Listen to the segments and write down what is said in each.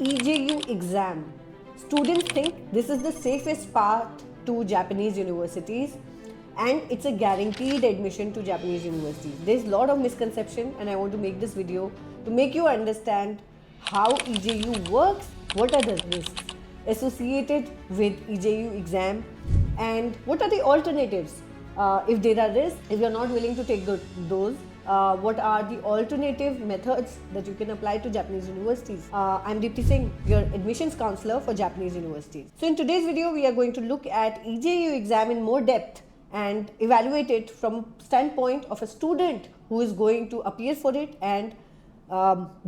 EJU exam. Students think this is the safest path to Japanese universities and it's a guaranteed admission to Japanese universities. There's a lot of misconception and I want to make this video to make you understand how EJU works, what are the risks associated with EJU exam and what are the alternatives if there are risks, if you're not willing to take those. What are the alternative methods that you can apply to Japanese universities? I'm Deepti Singh, your admissions counselor for Japanese universities. So in today's video, we are going to look at EJU exam in more depth and evaluate it from standpoint of a student who is going to appear for it and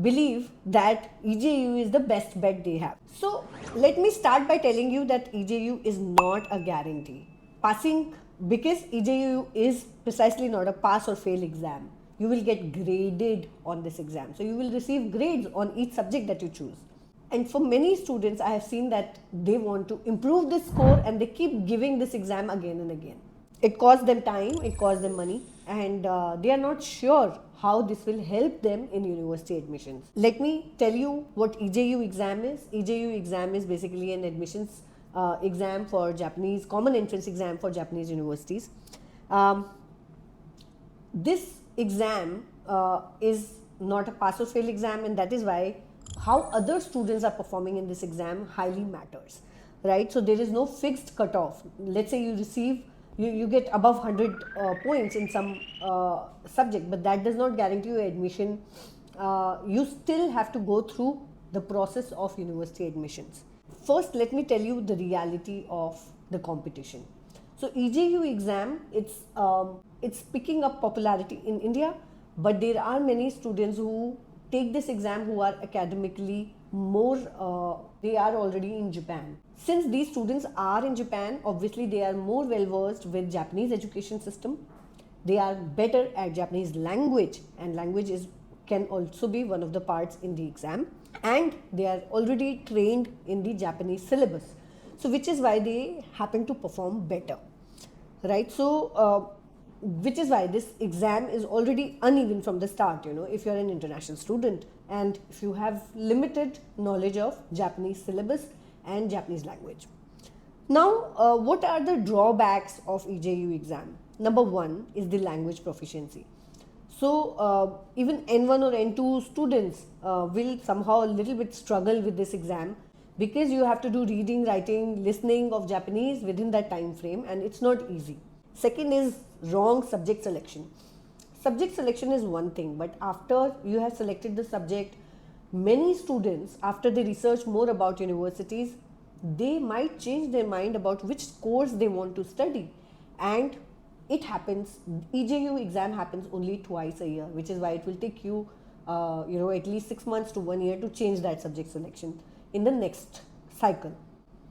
believe that EJU is the best bet they have. So let me start by telling you that EJU is not a guarantee. Passing, because EJU is precisely not a pass or fail exam. You will get graded on this exam. So you will receive grades on each subject that you choose. And for many students, I have seen that they want to improve this score and they keep giving this exam again and again. It costs them time, it costs them money, and they are not sure how this will help them in university admissions. Let me tell you what EJU exam is. EJU exam is basically an admissions exam for Japanese, common entrance exam for Japanese universities. This exam is not a pass or fail exam, and that is why how other students are performing in this exam highly matters, right? So there is no fixed cutoff. Let's say you receive, you get above 100 points in some subject, but that does not guarantee you admission. You still have to go through the process of university admissions. First, let me tell you the reality of the competition. So EJU exam, it's picking up popularity in India, but there are many students who take this exam who are academically more, they are already in Japan. Since these students are in Japan, obviously they are more well versed with Japanese education system. They are better at Japanese language, and language can also be one of the parts in the exam. And they are already trained in the Japanese syllabus. So which is why they happen to perform better, right? So which is why this exam is already uneven from the start, if you're an international student and if you have limited knowledge of Japanese syllabus and Japanese language. Now, what are the drawbacks of EJU exam? Number one is the language proficiency. So even N1 or N2 students will somehow a little bit struggle with this exam because you have to do reading, writing, listening of Japanese within that time frame, and it's not easy. Second is wrong subject selection. Subject selection is one thing, but after you have selected the subject, many students, after they research more about universities, they might change their mind about which course they want to study. And it happens, EJU exam happens only twice a year, which is why it will take you, at least 6 months to 1 year to change that subject selection in the next cycle.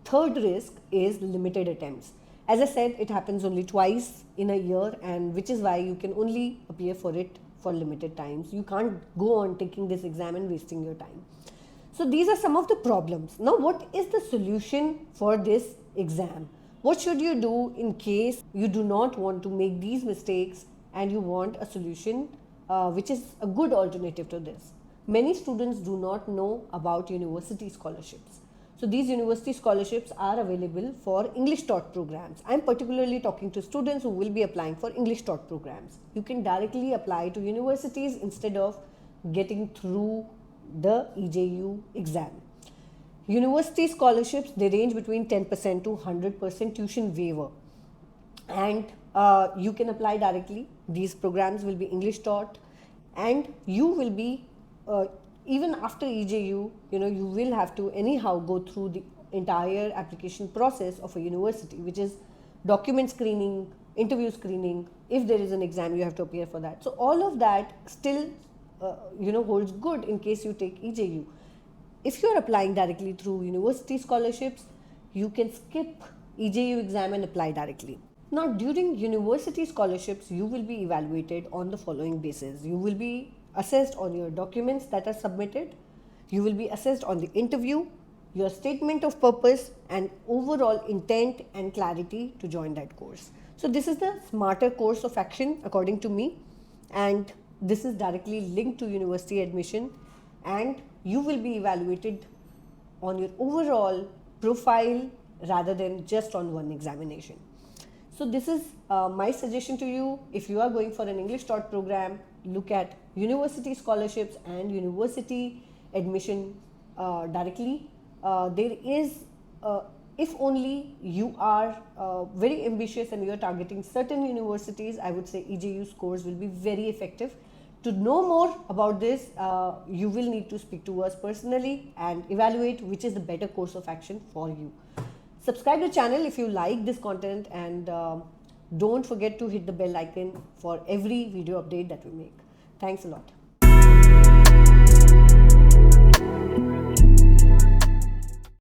Third risk is limited attempts. As I said, it happens only twice in a year, and which is why you can only appear for it for limited times. You can't go on taking this exam and wasting your time. So these are some of the problems. Now, what is the solution for this exam? What should you do in case you do not want to make these mistakes and you want a solution which is a good alternative to this? Many students do not know about university scholarships. So these university scholarships are available for English taught programs. I'm particularly talking to students who will be applying for English taught programs. You can directly apply to universities instead of getting through the EJU exam. University scholarships, they range between 10% to 100% tuition waiver, and you can apply directly. These programs will be English taught, and you will be even after EJU, you will have to anyhow go through the entire application process of a university, which is document screening, interview screening. If there is an exam, you have to appear for that. So all of that still holds good in case you take EJU. If you are applying directly through university scholarships, you can skip EJU exam and apply directly. Now, during university scholarships, you will be evaluated on the following basis. You will be assessed on your documents that are submitted. You will be assessed on the interview, your statement of purpose, and overall intent and clarity to join that course. So this is the smarter course of action according to me, and this is directly linked to university admission, and you will be evaluated on your overall profile rather than just on one examination. So this is my suggestion to you. If you are going for an English taught program, look at university scholarships and university admission directly. There is, if only you are very ambitious and you are targeting certain universities, I would say EJU scores will be very effective. To know more about this, you will need to speak to us personally and evaluate which is the better course of action for you. Subscribe to the channel if you like this content, and don't forget to hit the bell icon for every video update that we make. Thanks a lot.